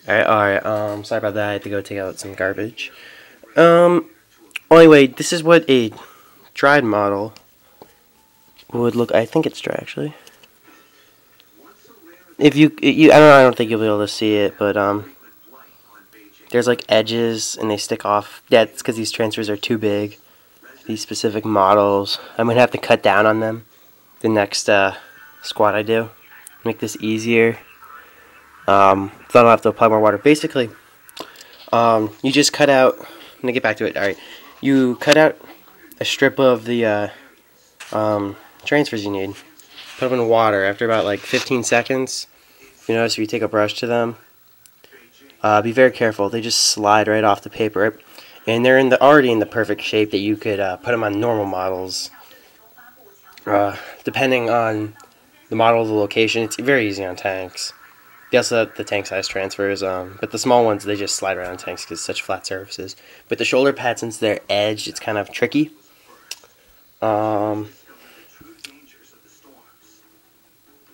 Alright, sorry about that. I had to go take out some garbage. Anyway, this is what a dried model would look. I think it's dry, actually. If I don't think you'll be able to see it, but, there's, like, edges, and they stick off. Yeah, it's because these transfers are too big. These specific models. I'm going to have to cut down on them the next, squat I do. Make this easier. So I don't have to apply more water. Basically, you just cut out. I'm gonna get back to it. All right, you cut out a strip of the transfers you need. Put them in water. After about like 15 seconds, you notice if you take a brush to them, be very careful. They just slide right off the paper, right? And they're already in the perfect shape that you could put them on normal models. Depending on the model, the location, it's very easy on tanks. They also have the tank size transfers, but the small ones, they just slide right on tanks because it's such flat surfaces. But the shoulder pads, since they're edged, it's kind of tricky. And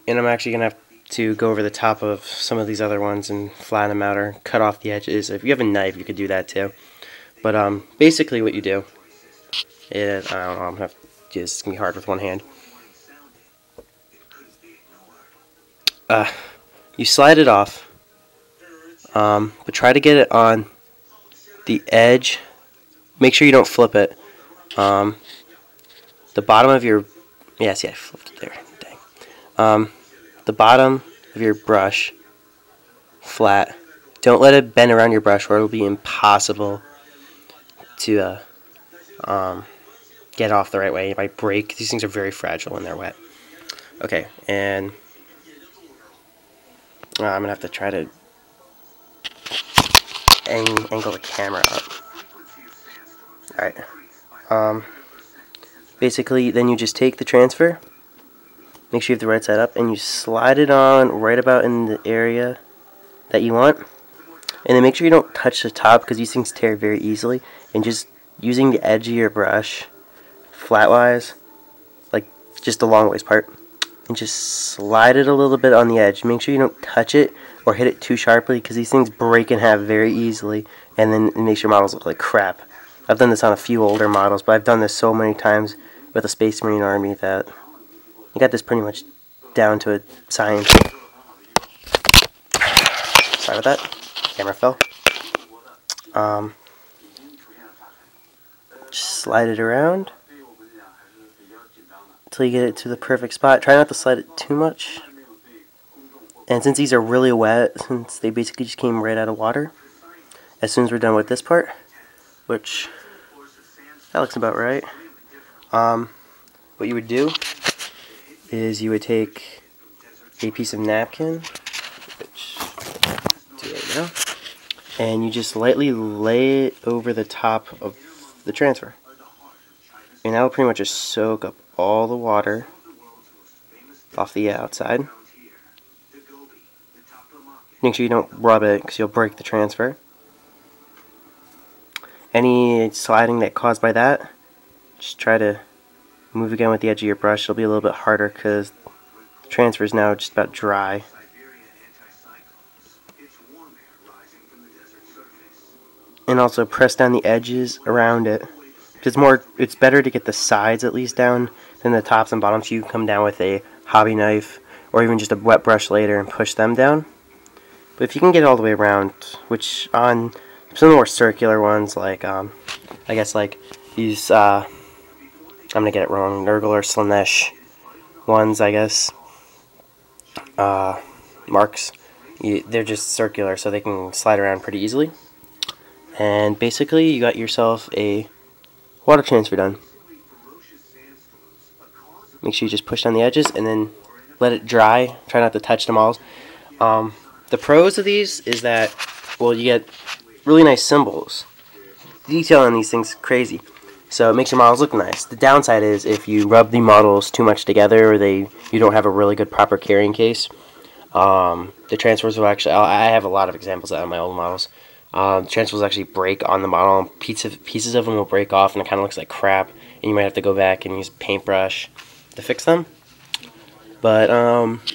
I'm actually going to have to go over the top of some of these other ones and flatten them out or cut off the edges. If you have a knife, you could do that too. But basically what you do is, I don't know, I'm going to have to do this. It's going to be hard with one hand. You slide it off, but try to get it on the edge. Make sure you don't flip it. The bottom of your, yeah, see, I flipped it there. Dang. The bottom of your brush, flat. Don't let it bend around your brush, or it'll be impossible to get off the right way. It might break. These things are very fragile when they're wet. Okay, and I'm going to have to try to angle the camera up. Alright. Basically, then you just take the transfer, make sure you have the right side up, and you slide it on right about in the area that you want. And then make sure you don't touch the top, because these things tear very easily. And just using the edge of your brush, flatwise, like just the long ways part, and just slide it a little bit on the edge. Make sure you don't touch it or hit it too sharply, because these things break in half very easily, and then it makes your models look like crap. I've done this on a few older models, but I've done this so many times with the Space Marine Army that I got this pretty much down to a science. Sorry about that. Camera fell. Just slide it around until you get it to the perfect spot. Try not to slide it too much. And since these are really wet, since they basically just came right out of water, as soon as we're done with this part, which that looks about right, what you would do is you would take a piece of napkin, which I'll do right now, and you just lightly lay it over the top of the transfer. And that will pretty much just soak up all the water off the outside. Make sure you don't rub it, because you'll break the transfer. Any sliding that caused by that, just try to move again with the edge of your brush. It'll be a little bit harder because the transfer is now just about dry. And also press down the edges around it. It's better to get the sides at least down than the tops and bottoms. So you can come down with a hobby knife or even just a wet brush later and push them down. But if you can get it all the way around, which on some of the more circular ones, like I guess like these, I'm gonna get it wrong, Nurgle or Slanesh ones, I guess, marks, they're just circular, so they can slide around pretty easily. And basically, you got yourself a water transfer done. Make sure you just push down the edges and then let it dry. Try not to touch them all. The pros of these is that, well, you get really nice symbols. The detail on these things is crazy. So it makes your models look nice. The downside is if you rub the models too much together, or you don't have a really good proper carrying case, the transfers will actually, I have a lot of examples of that on my old models. Transfers actually break on the model, and pieces of them will break off, and it kind of looks like crap, and you might have to go back and use a paintbrush to fix them. But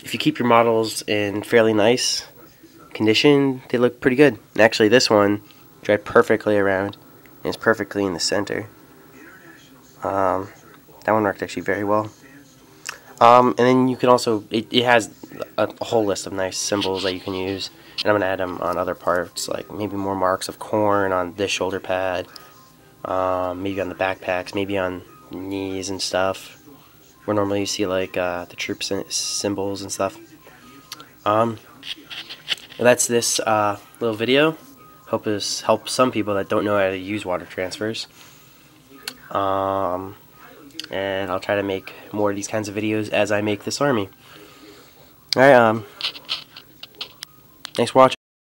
if you keep your models in fairly nice condition, they look pretty good. And actually, this one dried perfectly around and is perfectly in the center. That one worked actually very well. And then you can also, it has a whole list of nice symbols that you can use. And I'm going to add them on other parts, like maybe more marks of corn on this shoulder pad, maybe on the backpacks, maybe on knees and stuff, where normally you see like the troop symbols and stuff. Well, that's this little video. Hope this helps some people that don't know how to use water transfers. And I'll try to make more of these kinds of videos as I make this army. Alright, thanks for watching.